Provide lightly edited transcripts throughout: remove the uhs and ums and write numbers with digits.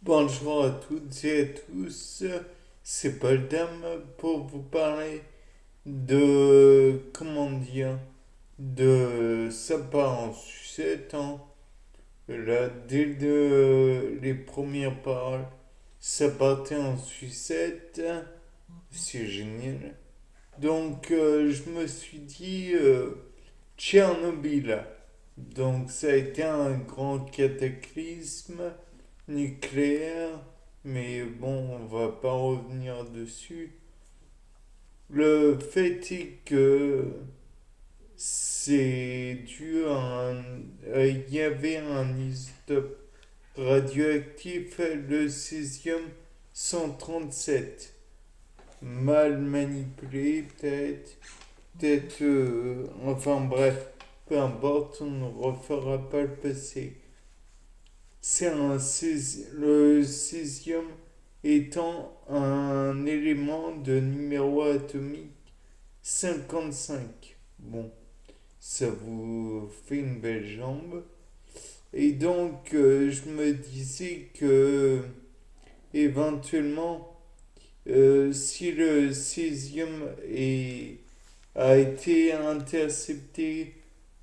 Bonjour à toutes et à tous, c'est Paul Dame pour vous parler de ça part en sucette, hein. Là, les premières paroles, ça partait en sucette, c'est génial. Donc, je me suis dit, Tchernobyl. Donc, ça a été un grand cataclysme nucléaire, mais bon, on va pas revenir dessus. Le fait est que c'est dû à il y avait un isotope radioactif, le césium 137, mal manipulé peut-être, enfin bref, peu importe, on ne refera pas le passé. Le césium étant un élément de numéro atomique 55. Bon, ça vous fait une belle jambe. Et donc, je me disais que éventuellement, si le a été intercepté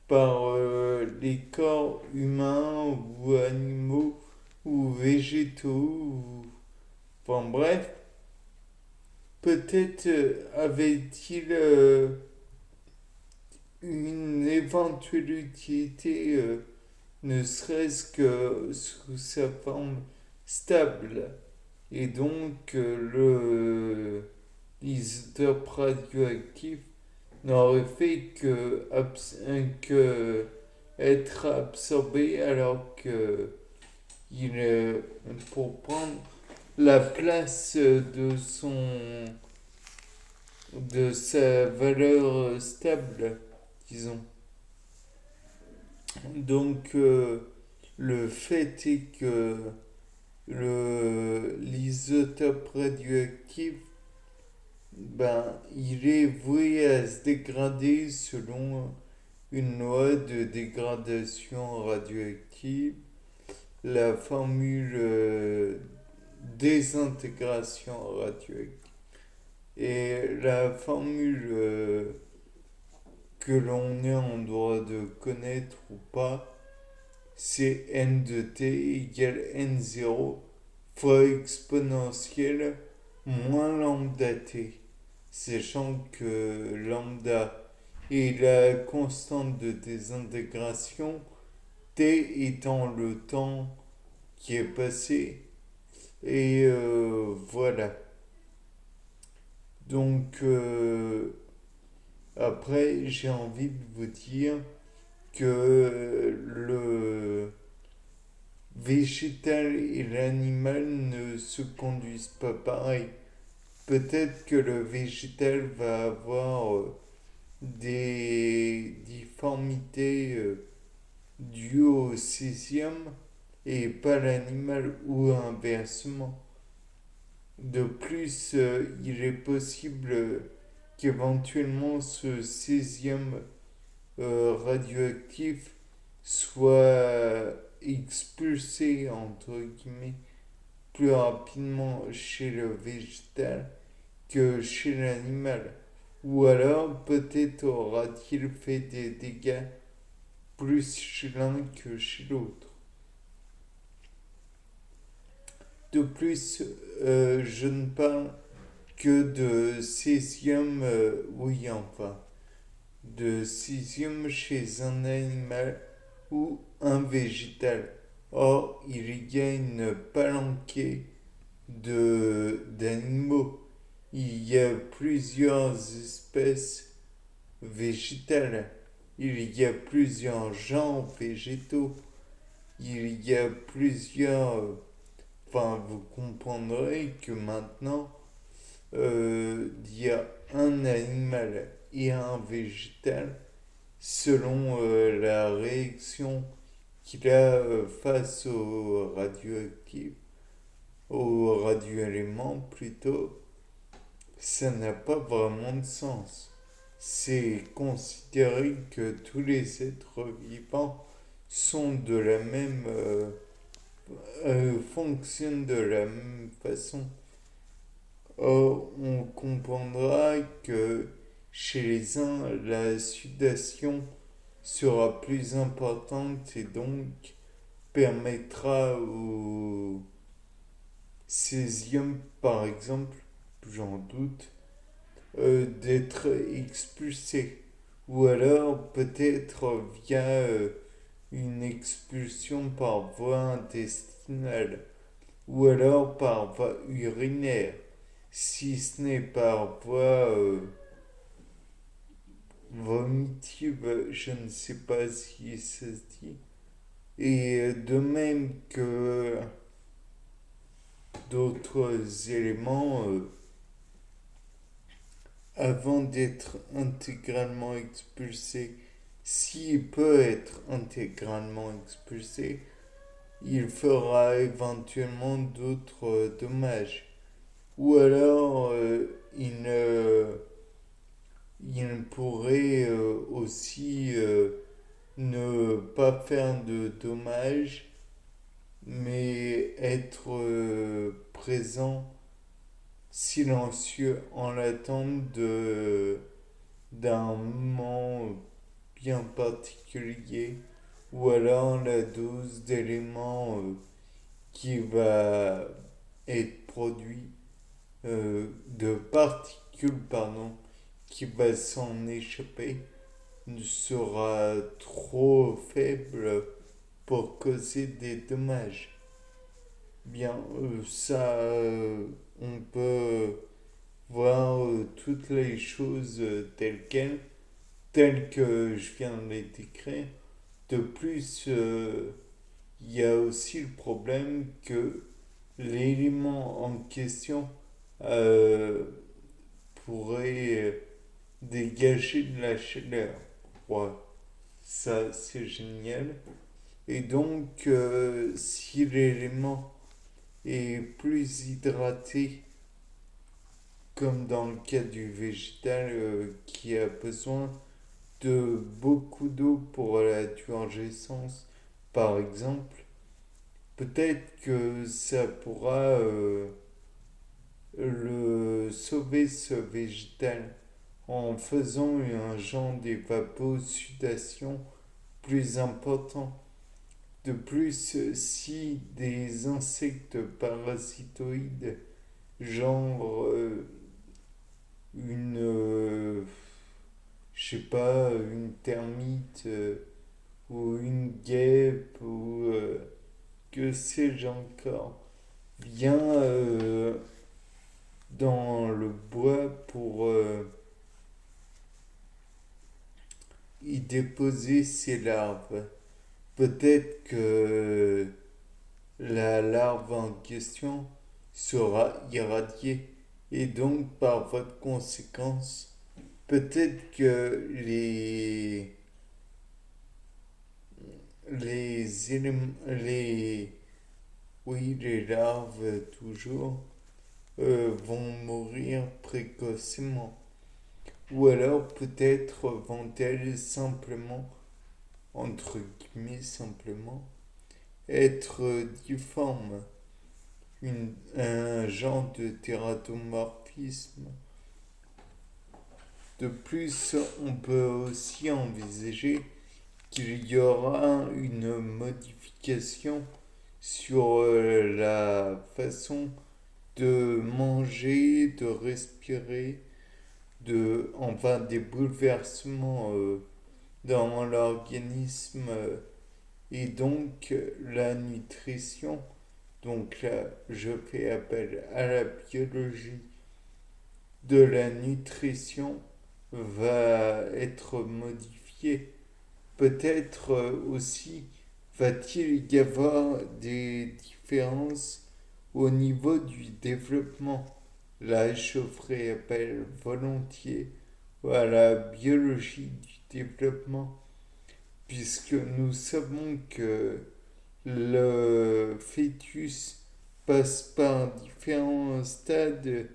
par les corps humains ou animaux ou végétaux, enfin bref, peut-être avait-il une éventuelle utilité, ne serait-ce que sous sa forme stable. Et donc l'isotope radioactif n'aurait fait que être absorbé alors que pour prendre la place de sa valeur stable, disons. Donc le fait est que l'isotope radioactif, ben, il est voué à se dégrader selon une loi de dégradation radioactive, la formule désintégration radioactive. Et la formule que l'on est en droit de connaître ou pas, c'est n de t égale n0 fois exponentielle moins lambda t. Sachant que lambda est la constante de désintégration, t étant le temps qui est passé. Et voilà. Donc après, j'ai envie de vous dire que le végétal et l'animal ne se conduisent pas pareil. Peut-être que le végétal va avoir des difformités dues au césium et pas l'animal ou inversement. De plus, il est possible qu'éventuellement ce césium radioactif soit expulsé entre guillemets plus rapidement chez le végétal que chez l'animal. Ou alors peut-être aura-t-il fait des dégâts plus chez l'un que chez l'autre. De plus, je ne parle que de césium, oui enfin, de césium chez un animal ou un végétal. Or, il y a une palanquée d'animaux. Il y a plusieurs espèces végétales. Il y a plusieurs genres végétaux. Il y a plusieurs... Enfin, vous comprendrez que maintenant, il y a un animal et un végétal selon la réaction qu'il a face aux radioéléments plutôt, ça n'a pas vraiment de sens. C'est considérer que tous les êtres vivants sont de la même fonctionne de la même façon. Or, on comprendra que chez les uns, la sudation sera plus importante et donc permettra au césium, par exemple, j'en doute, d'être expulsé. Ou alors peut-être via une expulsion par voie intestinale. Ou alors par voie urinaire. Si ce n'est par voie vomitive, je ne sais pas si ça se dit. Et de même que d'autres éléments, avant d'être intégralement expulsé, s'il peut être intégralement expulsé, il fera éventuellement d'autres dommages. Ou alors, il pourrait aussi ne pas faire de dommages, mais être présent, silencieux, en l'attente d'un moment bien particulier, ou alors la dose d'éléments qui va être produit, de particules, pardon, qui va s'en échapper, sera trop faible pour causer des dommages. Bien, ça, on peut voir toutes les choses telles que je viens de les décrire. De plus, il y a aussi le problème que l'élément en question euh, pourrait dégager de la chaleur. Ouais, ça c'est génial. Et donc, si l'élément est plus hydraté, comme dans le cas du végétal qui a besoin de beaucoup d'eau pour la turgescence, par exemple, peut-être que ça pourra le sauver ce végétal en faisant un genre d'évaposudation plus important. De plus, si des insectes parasitoïdes, genre une, je sais pas, une termite ou une guêpe ou que sais-je encore, vient dans le bois pour y déposer ses larves. Peut-être que la larve en question sera irradiée et donc par voie de conséquence, peut-être que les éléments, oui, les larves toujours vont mourir précocement. Ou alors peut-être vont-elles simplement, entre guillemets simplement, être difformes, un genre de tératomorphisme. De plus, on peut aussi envisager qu'il y aura une modification sur la façon de manger, de respirer, enfin des bouleversements dans l'organisme et donc la nutrition. Donc là, je fais appel à la biologie de la nutrition va être modifiée. Peut-être aussi va-t-il y avoir des différences au niveau du développement. Là, je ferai appel volontiers à la biologie du développement, puisque nous savons que le fœtus passe par différents stades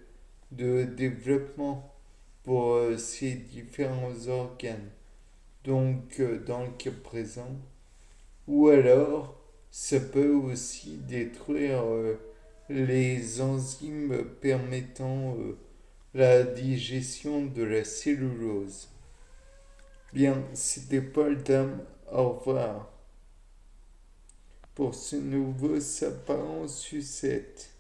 de développement pour ces différents organes. Donc, dans le cas présent, ou alors Ça peut aussi détruire les enzymes permettant la digestion de la cellulose. Bien, c'était Paul Dame. Au revoir pour ce nouveau sapin en sucette.